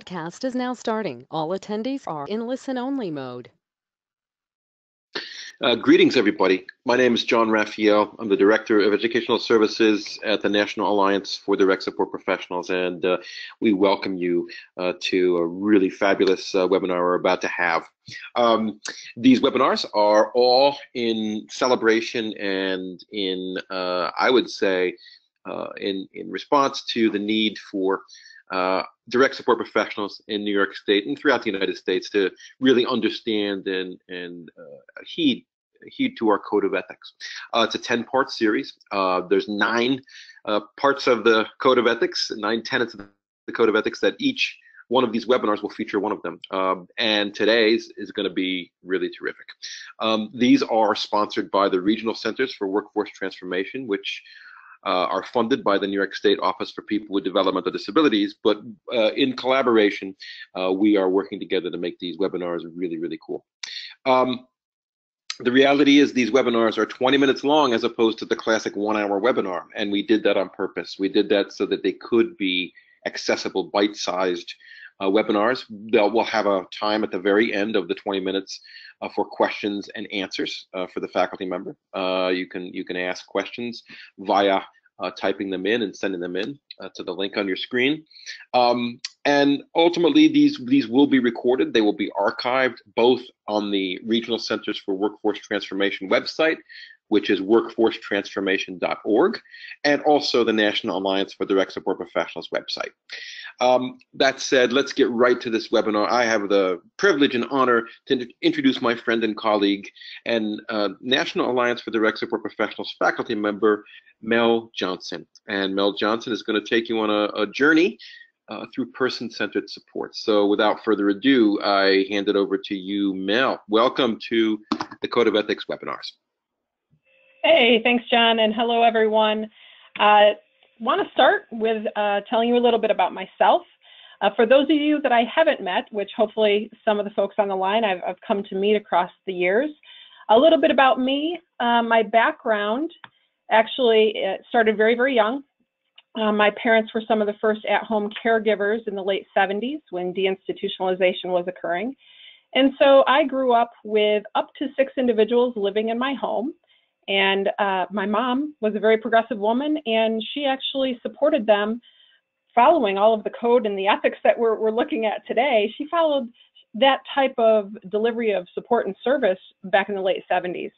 Podcast is now starting. All attendees are in listen-only mode. Greetings, everybody. My name is John Raphael. I'm the Director of Educational Services at the National Alliance for Direct Support Professionals, and we welcome you to a really fabulous webinar we're about to have. These webinars are all in celebration and in, I would say, in response to the need for direct support professionals in New York State and throughout the United States to really understand and heed to our Code of Ethics. It's a 10-part series. There's 9 parts of the Code of Ethics, 9 tenets of the Code of Ethics that each one of these webinars will feature one of them. And today's is going to be really terrific. These are sponsored by the Regional Centers for Workforce Transformation, which are funded by the New York State Office for People with Developmental Disabilities, but in collaboration, we are working together to make these webinars really, really cool. The reality is these webinars are 20 minutes long as opposed to the classic 1-hour webinar, and we did that on purpose. We did that so that they could be accessible, bite-sized webinars. We'll have a time at the very end of the 20 minutes for questions and answers for the faculty member. You can ask questions via typing them in and sending them in to the link on your screen. And ultimately, these will be recorded. They will be archived both on the Regional Centers for Workforce Transformation website, which is workforcetransformation.org, and also the National Alliance for Direct Support Professionals website. That said, let's get right to this webinar. I have the privilege and honor to introduce my friend and colleague and National Alliance for Direct Support Professionals faculty member, Mel Johnson. And Mel Johnson is going to take you on a journey through person-centered support. So without further ado, I hand it over to you, Mel. Welcome to the Code of Ethics webinars. Hey, thanks, John, and hello, everyone. I want to start with telling you a little bit about myself. For those of you that I haven't met, which hopefully some of the folks on the line I've come to meet across the years, a little bit about me. My background actually started very, very young. My parents were some of the first at-home caregivers in the late 70s when deinstitutionalization was occurring. And so I grew up with up to 6 individuals living in my home. And my mom was a very progressive woman, and she actually supported them following all of the code and the ethics that we're looking at today. She followed that type of delivery of support and service back in the late 70s.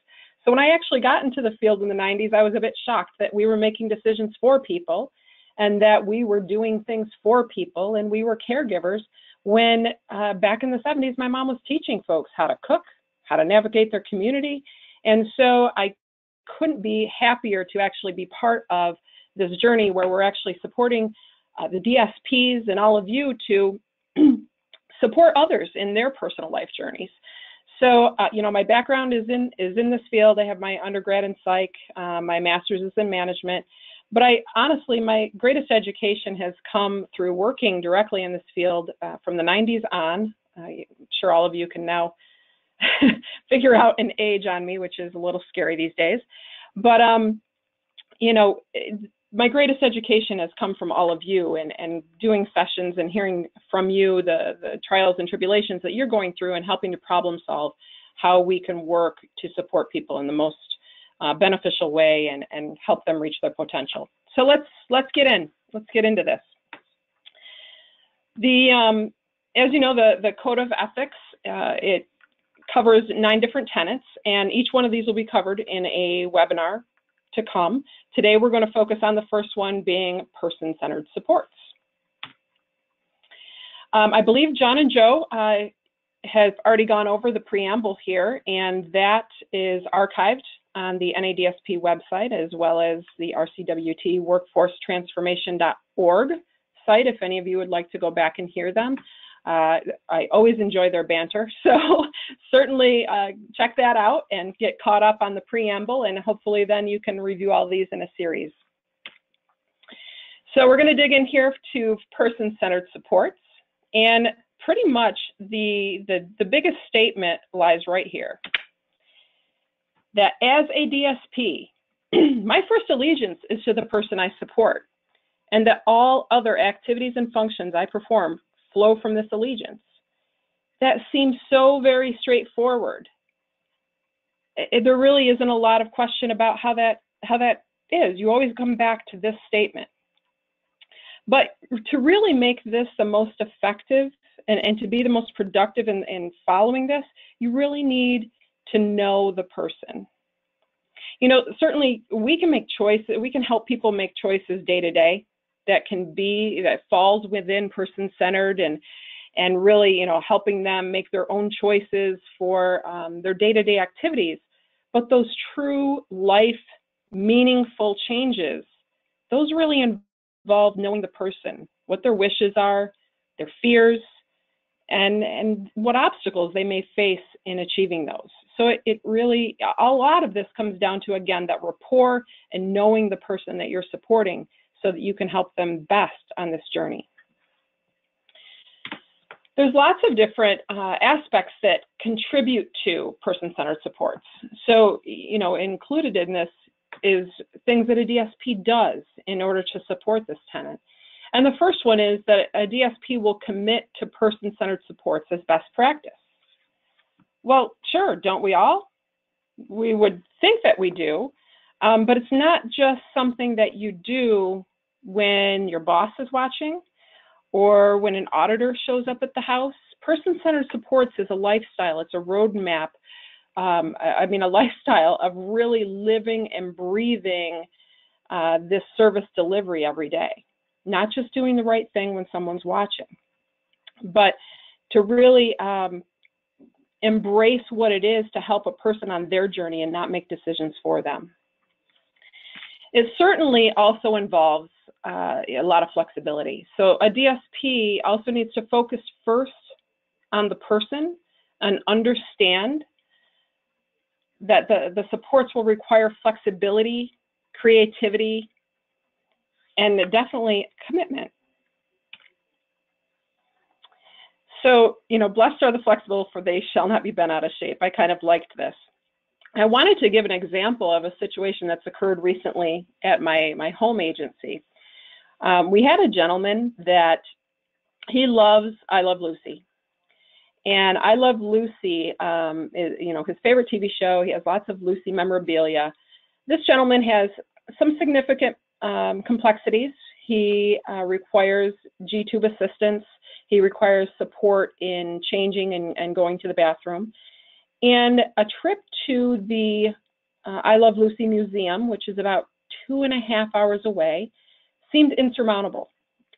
So when I actually got into the field in the 90s, I was a bit shocked that we were making decisions for people and that we were doing things for people and we were caregivers when back in the 70s, my mom was teaching folks how to cook, how to navigate their community. And so I couldn't be happier to actually be part of this journey where we're actually supporting the DSPs and all of you to support others in their personal life journeys. So, you know, my background is in this field. I have my undergrad in psych, my master's is in management, but honestly, my greatest education has come through working directly in this field from the 90s on. I'm sure all of you can now figure out an age on me, which is a little scary these days. But, you know, my greatest education has come from all of you and doing sessions and hearing from you the trials and tribulations that you're going through and helping to problem solve how we can work to support people in the most beneficial way and help them reach their potential. So let's get into this. As you know, the Code of Ethics, it covers 9 different tenets, and each one of these will be covered in a webinar to come. Today, we're going to focus on the first one being person-centered supports. I believe John and Joe have already gone over the preamble here, and that is archived on the NADSP website as well as the RCWT workforcetransformation.org site if any of you would like to go back and hear them. I always enjoy their banter, so certainly check that out and get caught up on the preamble, and hopefully then you can review all these in a series. So we're going to dig in here to person-centered supports, and pretty much the biggest statement lies right here, that as a DSP, my first allegiance is to the person I support, and that all other activities and functions I perform flow from this allegiance. That seems so very straightforward. There really isn't a lot of question about how that is. You always come back to this statement. But to really make this the most effective and to be the most productive in following this, you really need to know the person. You know, certainly we can make choices, we can help people make choices day to day that falls within person-centered and really, you know, helping them make their own choices for their day-to-day activities. But those true life meaningful changes, those really involve knowing the person, what their wishes are, their fears, and what obstacles they may face in achieving those. So it really, a lot of this comes down to, again, that rapport and knowing the person that you're supporting so that you can help them best on this journey. There's lots of different aspects that contribute to person-centered supports. So, you know, included in this is things that a DSP does in order to support this tenet. And the first one is that a DSP will commit to person-centered supports as best practice. Well, sure, don't we all? We would think that we do, but it's not just something that you do when your boss is watching or when an auditor shows up at the house. Person-centered supports is a lifestyle. It's a roadmap. A lifestyle of really living and breathing this service delivery every day. Not just doing the right thing when someone's watching, but to really embrace what it is to help a person on their journey and not make decisions for them. It certainly also involves a lot of flexibility. So a DSP also needs to focus first on the person and understand that the supports will require flexibility, creativity, and definitely commitment. So, you know, blessed are the flexible, for they shall not be bent out of shape. I kind of liked this. I wanted to give an example of a situation that's occurred recently at my home agency. We had a gentleman that he loves I Love Lucy. And I Love Lucy is, you know, his favorite TV show. He has lots of Lucy memorabilia. This gentleman has some significant complexities. He requires G-tube assistance. He requires support in changing and going to the bathroom. And a trip to the I Love Lucy Museum, which is about 2.5 hours away, seemed insurmountable.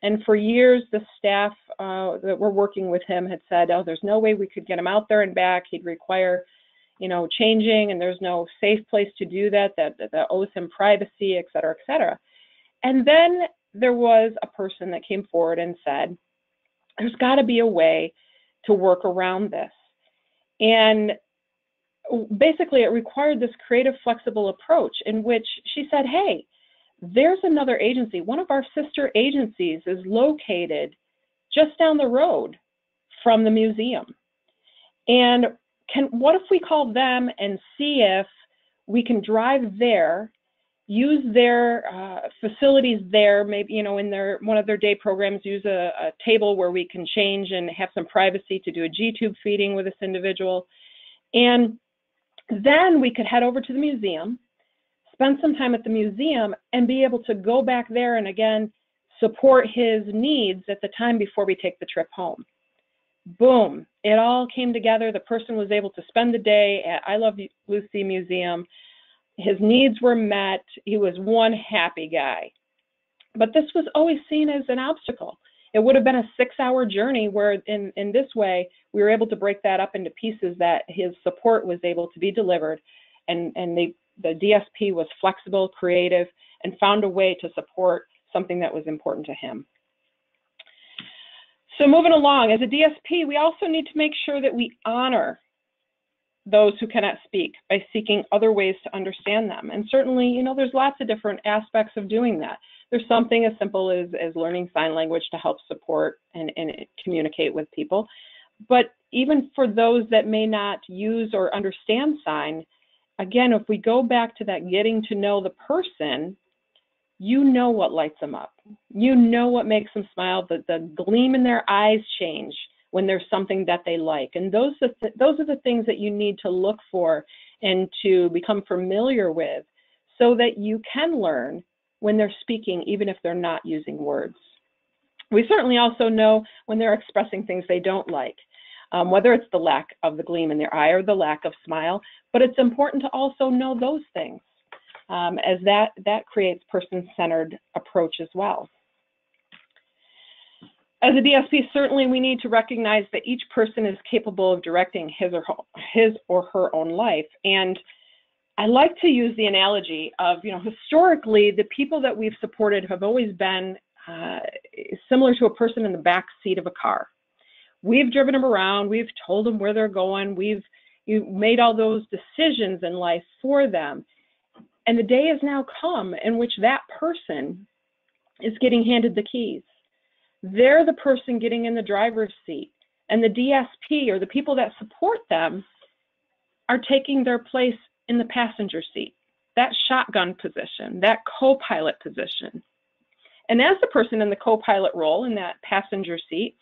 And for years, the staff that were working with him had said, oh, there's no way we could get him out there and back. He'd require, you know, changing, and there's no safe place to do that owes him privacy, et cetera, et cetera. And then there was a person that came forward and said, there's got to be a way to work around this. And basically, it required this creative, flexible approach in which she said, hey, there's another agency. One of our sister agencies is located just down the road from the museum. And what if we call them and see if we can drive there, use their facilities there, maybe, you know, in one of their day programs, use a table where we can change and have some privacy to do a G-tube feeding with this individual. And then we could head over to the museum, spend some time at the museum, and be able to go back there and again support his needs at the time before we take the trip home. Boom, it all came together. The person was able to spend the day at I Love Lucy Museum. His needs were met. He was one happy guy. But this was always seen as an obstacle. It would have been a 6-hour journey where in this way, we were able to break that up into pieces that his support was able to be delivered. And the DSP was flexible, creative, and found a way to support something that was important to him. So moving along, as a DSP, we also need to make sure that we honor those who cannot speak by seeking other ways to understand them. And certainly, you know, there's lots of different aspects of doing that. There's something as simple as learning sign language to help support and communicate with people. But even for those that may not use or understand sign, again, if we go back to that getting to know the person, you know what lights them up. You know what makes them smile. The gleam in their eyes change when there's something that they like. And those are the things that you need to look for and to become familiar with so that you can learn when they're speaking, even if they're not using words. We certainly also know when they're expressing things they don't like, whether it's the lack of the gleam in their eye or the lack of smile, but it's important to also know those things, as that creates person-centered approach as well. As a DSP, certainly we need to recognize that each person is capable of directing his or her own life. And I like to use the analogy of, historically, the people that we've supported have always been similar to a person in the back seat of a car. We've driven them around, we've told them where they're going, we've made all those decisions in life for them. And the day has now come in which that person is getting handed the keys. They're the person getting in the driver's seat, and the DSP, or the people that support them, are taking their place in the passenger seat, that shotgun position, that co-pilot position. And as the person in the co-pilot role in that passenger seat,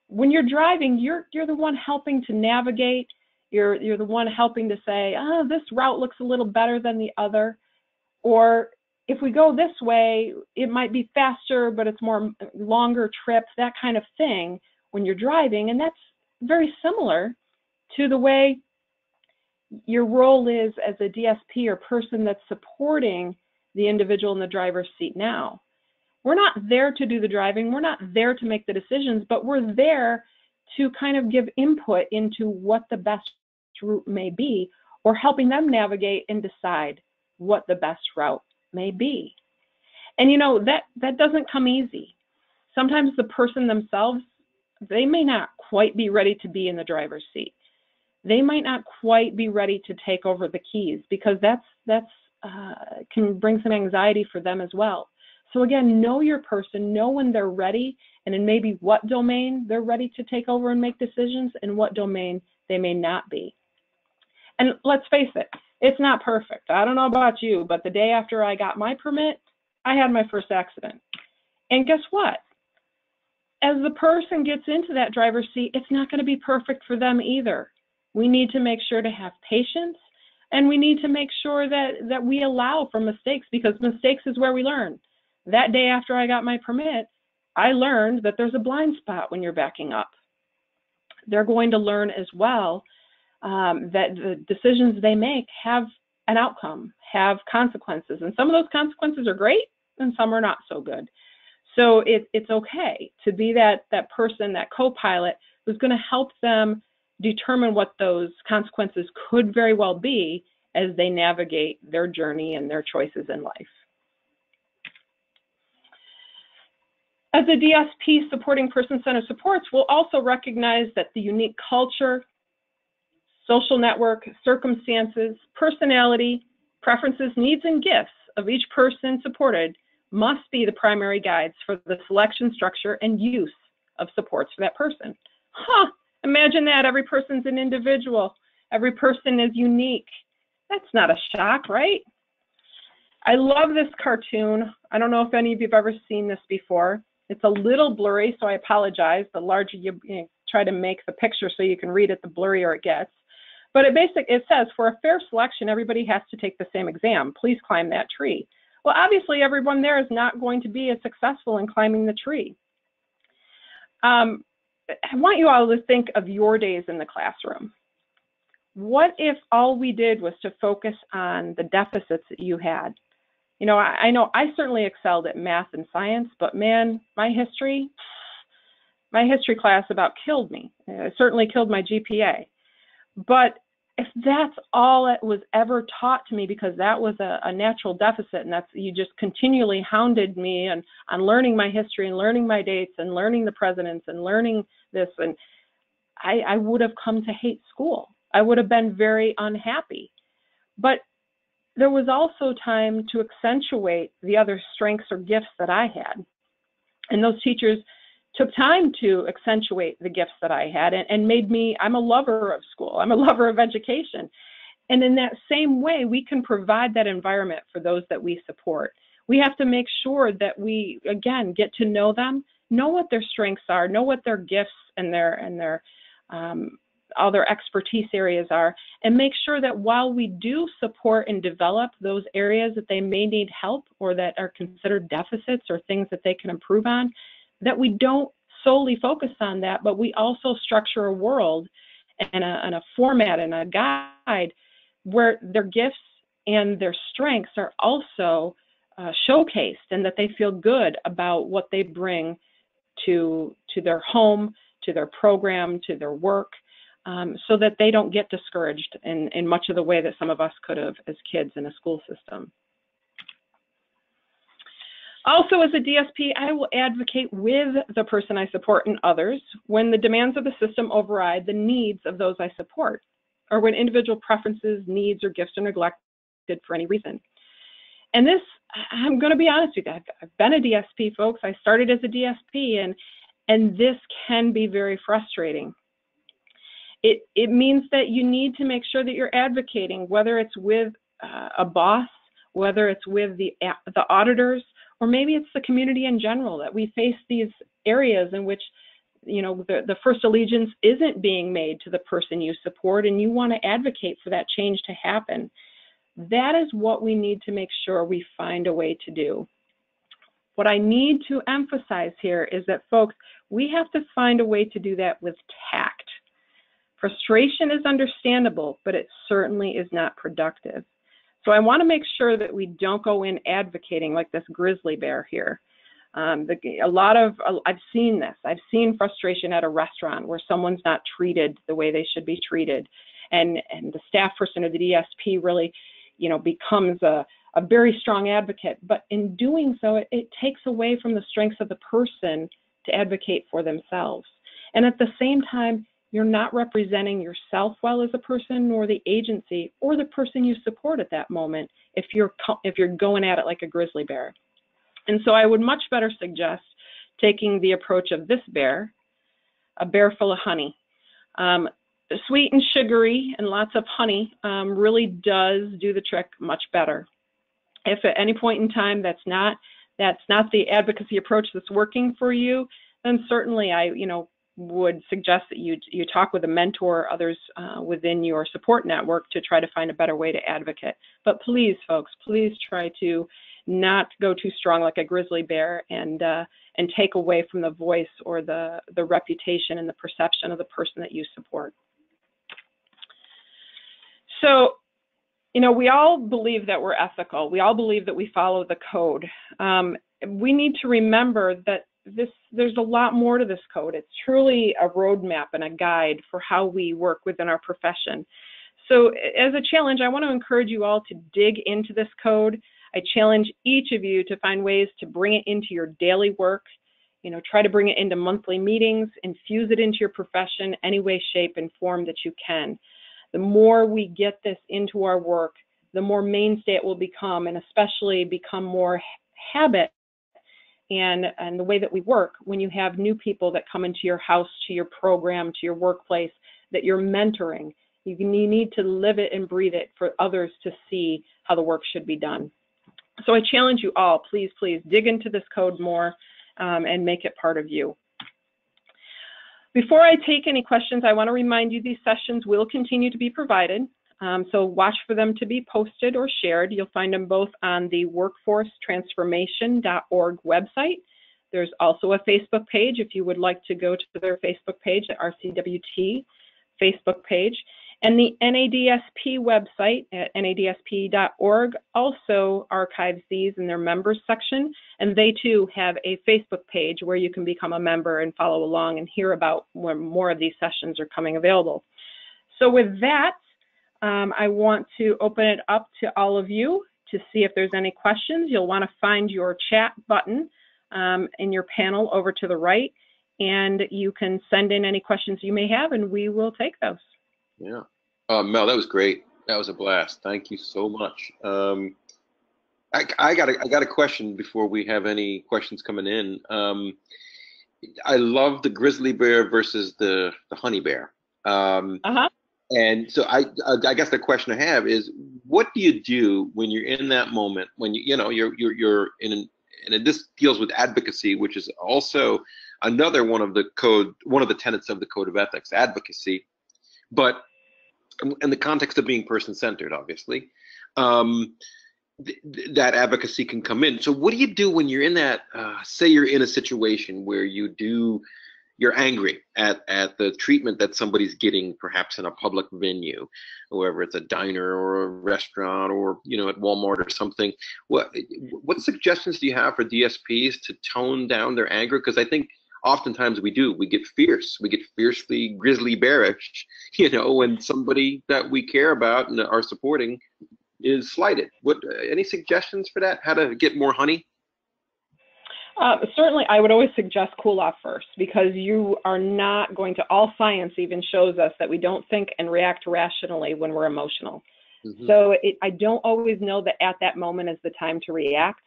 when you're driving, you're the one helping to navigate. You're the one helping to say, oh, this route looks a little better than the other. Or if we go this way, it might be faster, but it's more longer trips, that kind of thing when you're driving. And that's very similar to the way your role is as a DSP or person that's supporting the individual in the driver's seat now. We're not there to do the driving. We're not there to make the decisions, but we're there to kind of give input into what the best route may be, or helping them navigate and decide what the best route may be. And that doesn't come easy. Sometimes the person themselves, they may not quite be ready to be in the driver's seat. They might not quite be ready to take over the keys, because that's can bring some anxiety for them as well. So again, know your person, know when they're ready, and in maybe what domain they're ready to take over and make decisions, and what domain they may not be. And let's face it, it's not perfect. I don't know about you, but the day after I got my permit, I had my first accident. And guess what? As the person gets into that driver's seat, it's not going to be perfect for them either. We need to make sure to have patience, and we need to make sure that we allow for mistakes, because mistakes is where we learn. That day after I got my permit, I learned that there's a blind spot when you're backing up. They're going to learn as well that the decisions they make have an outcome, have consequences. And some of those consequences are great, and some are not so good. So it's okay to be that person, that co-pilot, who's going to help them determine what those consequences could very well be as they navigate their journey and their choices in life. As a DSP supporting person-centered supports, we'll also recognize that the unique culture, social network, circumstances, personality, preferences, needs, and gifts of each person supported must be the primary guides for the selection, structure, and use of supports for that person. Imagine that. Every person's an individual. Every person is unique. That's not a shock, right? I love this cartoon. I don't know if any of you have ever seen this before. It's a little blurry, so I apologize. The larger you try to make the picture so you can read it, the blurrier it gets. But it says, for a fair selection, everybody has to take the same exam. Please climb that tree. Well, obviously, everyone there is not going to be as successful in climbing the tree. I want you all to think of your days in the classroom. What if all we did was to focus on the deficits that you had? I know I certainly excelled at math and science, but man, my history class about killed me. It certainly killed my GPA. But if that's all that was ever taught to me, because that was a natural deficit, and you just continually hounded me on learning my history and learning my dates and learning the presidents and learning this, and I would have come to hate school. I would have been very unhappy. But there was also time to accentuate the other strengths or gifts that I had. And those teachers took time to accentuate the gifts that I had and made me, I'm a lover of school. I'm a lover of education. And in that same way, we can provide that environment for those that we support. We have to make sure that we, again, get to know them, know what their strengths are, know what their gifts and their all their expertise areas are, and make sure that while we do support and develop those areas that they may need help or that are considered deficits or things that they can improve on, that we don't solely focus on that, but we also structure a world and a format and a guide where their gifts and their strengths are also showcased, and that they feel good about what they bring to their home, to their program, to their work, so that they don't get discouraged in much of the way that some of us could have as kids in a school system. Also, as a DSP, I will advocate with the person I support and others when the demands of the system override the needs of those I support, or when individual preferences, needs, or gifts are neglected for any reason. And this, I'm going to be honest with you, I've been a DSP, folks. I started as a DSP, and this can be very frustrating. It means that you need to make sure that you're advocating, whether it's with a boss, whether it's with the auditors, or maybe it's the community in general, that we face these areas in which, you know, the first allegiance isn't being made to the person you support, and you want to advocate for that change to happen. That is what we need to make sure we find a way to do. What I need to emphasize here is that, folks, we have to find a way to do that with tact. Frustration is understandable, but it certainly is not productive. So I want to make sure that we don't go in advocating like this grizzly bear here. I've seen this. I've seen frustration at a restaurant where someone's not treated the way they should be treated, and the staff person or the DSP really, you know, becomes a very strong advocate. But in doing so, it takes away from the strengths of the person to advocate for themselves. And at the same time, you're not representing yourself well as a person, nor the agency or the person you support at that moment if you're going at it like a grizzly bear. And so I would much better suggest taking the approach of this bear, a bear full of honey. Sweet and sugary and lots of honey really does do the trick much better. If at any point in time that's not the advocacy approach that's working for you, then certainly I would suggest that you talk with a mentor or others within your support network to try to find a better way to advocate. But please, folks, please try to not go too strong like a grizzly bear and take away from the voice or the reputation and the perception of the person that you support. So, you know, we all believe that we're ethical. We all believe that we follow the code. We need to remember that there's a lot more to this code. It's truly a roadmap and a guide for how we work within our profession. So as a challenge, I want to encourage you all to dig into this code. I challenge each of you to find ways to bring it into your daily work. You know, try to bring it into monthly meetings, infuse it into your profession any way, shape, and form that you can. The more we get this into our work, the more mainstay it will become, and especially become more habit and the way that we work when you have new people that come into your house, to your program, to your workplace, that you're mentoring. You need to live it and breathe it for others to see how the work should be done. So I challenge you all, please, please dig into this code more and make it part of you. Before I take any questions, I want to remind you these sessions will continue to be provided. So watch for them to be posted or shared. You'll find them both on the workforcetransformation.org website. There's also a Facebook page if you would like to go to their Facebook page, the RCWT Facebook page. And the NADSP website at nadsp.org also archives these in their members section. And they too have a Facebook page where you can become a member and follow along and hear about when more of these sessions are coming available. So with that, I want to open it up to all of you to see if there's any questions. You'll want to find your chat button in your panel over to the right, and you can send in any questions you may have, and we will take those. Yeah. Mel, that was great. That was a blast. Thank you so much. I got a question before we have any questions coming in. I love the grizzly bear versus the honey bear. And so I guess the question I have is, what do you do when you're in that moment, when you're in and this deals with advocacy, which is also another one of the tenets of the Code of Ethics, advocacy, but in the context of being person-centered, obviously, that advocacy can come in. So what do you do when you're in that, say you're in a situation where you're angry at the treatment that somebody's getting, perhaps in a public venue, whether it's a diner or a restaurant or at Walmart or something. What suggestions do you have for DSPs to tone down their anger? Because I think oftentimes we get fiercely grizzly bearish, when somebody that we care about and are supporting is slighted. Any suggestions for that? How to get more honey? Certainly, I would always suggest cool off first, because you are not going to, all science even shows us that we don't think and react rationally when we're emotional. Mm-hmm. So I don't always know that at that moment is the time to react.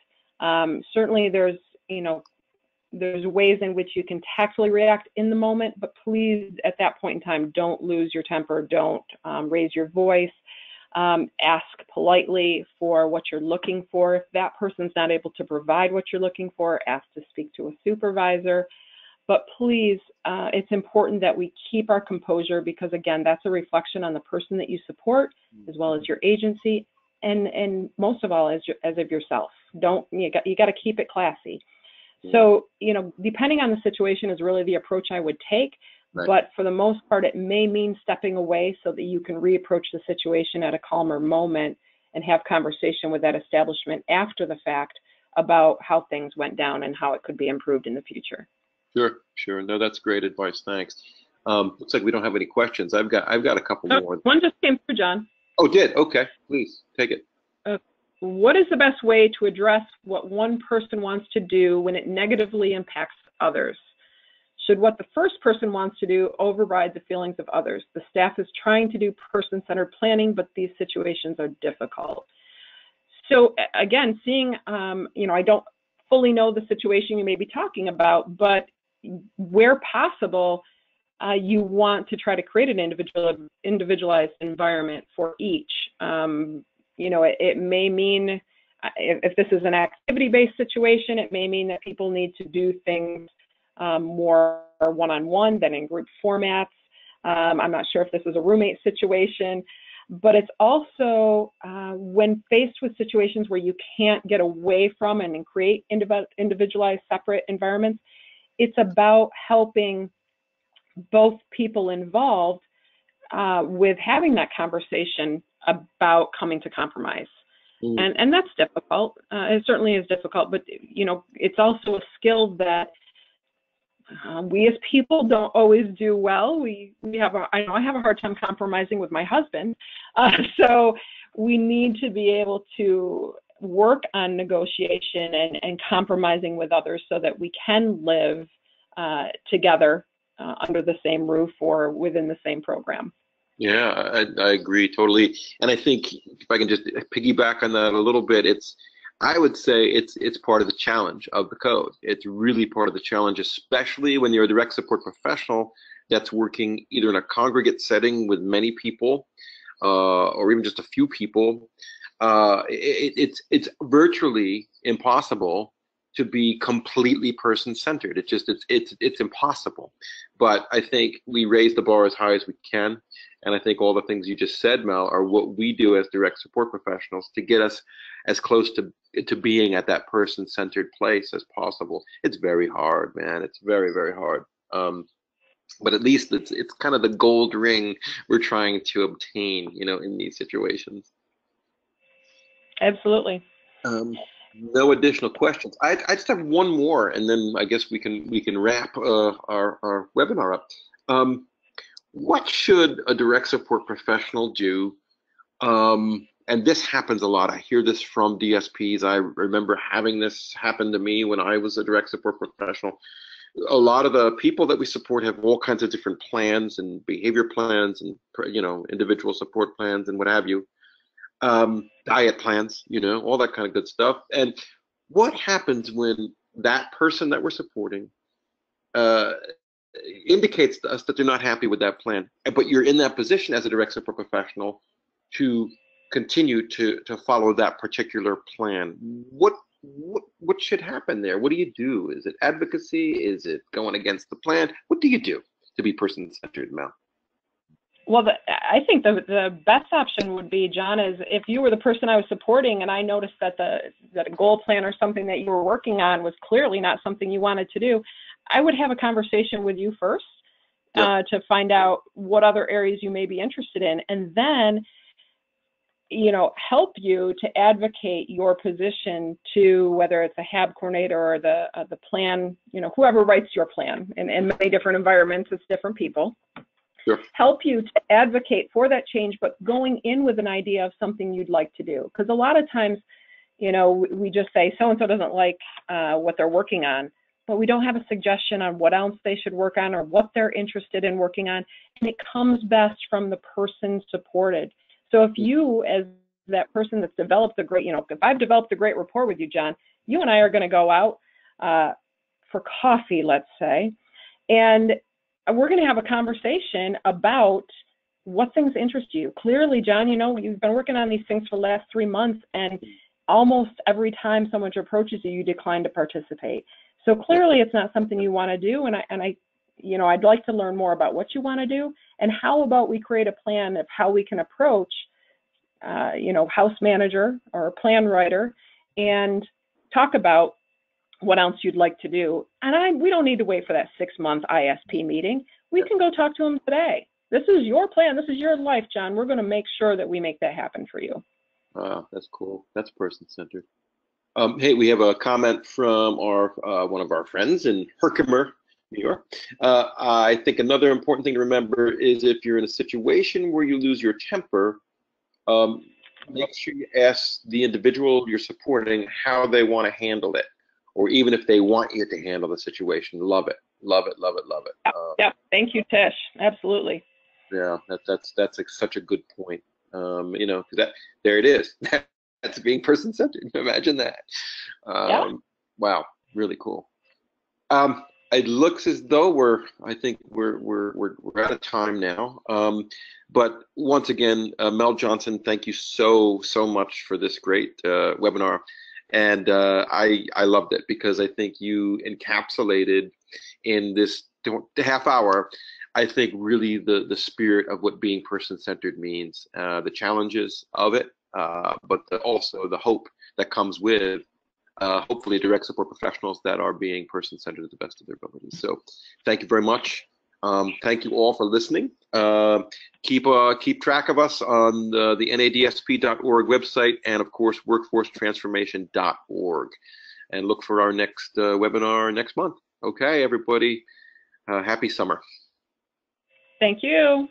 Certainly there's ways in which you can tactfully react in the moment, but please, at that point in time, don't lose your temper, don't raise your voice. Ask politely for what you're looking for. If that person's not able to provide what you're looking for, ask to speak to a supervisor. But please, it's important that we keep our composure, because again, that's a reflection on the person that you support, as well as your agency, and most of all, as of yourself. You got to keep it classy. So, depending on the situation is really the approach I would take. Right. But for the most part, it may mean stepping away so that you can reapproach the situation at a calmer moment and have conversation with that establishment after the fact about how things went down and how it could be improved in the future. Sure. No, that's great advice. Thanks. Looks like we don't have any questions. I've got a couple more. One just came through, John. Oh, did? Okay, please take it. What is the best way to address what one person wants to do when it negatively impacts others? Should what the first person wants to do override the feelings of others? The staff is trying to do person-centered planning, but these situations are difficult. So again, seeing, I don't fully know the situation you may be talking about, but where possible, you want to try to create an individualized environment for each. It may mean, if this is an activity-based situation, it may mean that people need to do things more one-on-one than in group formats. I'm not sure if this is a roommate situation, but it's also when faced with situations where you can't get away from and create individualized separate environments, it's about helping both people involved with having that conversation about coming to compromise. And that's difficult. It certainly is difficult, but it's also a skill that we as people don't always do well. I know I have a hard time compromising with my husband. So we need to be able to work on negotiation and compromising with others so that we can live together under the same roof or within the same program. Yeah, I agree totally. And I think if I can just piggyback on that a little bit, I would say it's part of the challenge of the code. It's really part of the challenge, especially when you're a direct support professional that's working either in a congregate setting with many people or even just a few people. It's virtually impossible to be completely person-centered. It's impossible. But I think we raise the bar as high as we can. And I think all the things you just said, Mel, are what we do as direct support professionals to get us as close to being at that person-centered place as possible. It's very hard, man. It's very, very hard. But at least it's kind of the gold ring we're trying to obtain, in these situations. Absolutely. No additional questions. I just have one more, and then I guess we can wrap our webinar up. What should a direct support professional do? And this happens a lot. I hear this from DSPs. I remember having this happen to me when I was a direct support professional. A lot of the people that we support have all kinds of different plans and behavior plans and individual support plans and what have you. Diet plans, all that kind of good stuff. And what happens when that person that we're supporting indicates to us that they're not happy with that plan. But you're in that position as a direct support professional to continue to follow that particular plan. What should happen there? What do you do? Is it advocacy? Is it going against the plan? What do you do to be person-centered, Mel? Well, I think the best option would be, John, is if you were the person I was supporting and I noticed that that a goal plan or something that you were working on was clearly not something you wanted to do, I would have a conversation with you first to find out what other areas you may be interested in, and then, you know, help you to advocate your position to whether it's a HAB coordinator or the plan, you know, whoever writes your plan. In many different environments, it's different people. Sure. Help you to advocate for that change, but going in with an idea of something you'd like to do. Because a lot of times, you know, we just say so-and-so doesn't like what they're working on, but we don't have a suggestion on what else they should work on or what they're interested in working on. And it comes best from the person supported. So if you, as that person that's developed a great, you know, if I've developed a great rapport with you, John, you and I are going to go out for coffee, let's say, and we're going to have a conversation about what things interest you. Clearly, John, you know, you've been working on these things for the last 3 months, and almost every time someone approaches you, you decline to participate. So clearly, it's not something you want to do. And I, you know, I'd like to learn more about what you want to do, and how about we create a plan of how we can approach, you know, house manager or plan writer, and talk about what else you'd like to do. And we don't need to wait for that 6-month ISP meeting. We can go talk to them today. This is your plan. This is your life, John. We're going to make sure that we make that happen for you. Wow, that's cool. That's person-centered. Hey, we have a comment from our one of our friends in Herkimer, New York. I think another important thing to remember is if you're in a situation where you lose your temper, make sure you ask the individual you're supporting how they want to handle it, or even if they want you to handle the situation. Love it, love it, love it, love it. Yeah. Thank you, Tish. Absolutely. Yeah, that's such a good point. You know, there it is. That's being person-centered. Imagine that. Wow, really cool. It looks as though I think we're out of time now. But once again, Mel Johnson, thank you so much for this great webinar. And I loved it because I think you encapsulated in this half hour, I think really the spirit of what being person-centered means, the challenges of it, but also the hope that comes with hopefully direct support professionals that are being person-centered to the best of their abilities. So thank you very much. Thank you all for listening. Keep track of us on the NADSP.org website, and of course workforcetransformation.org, and look for our next webinar next month. Okay, everybody, happy summer. Thank you.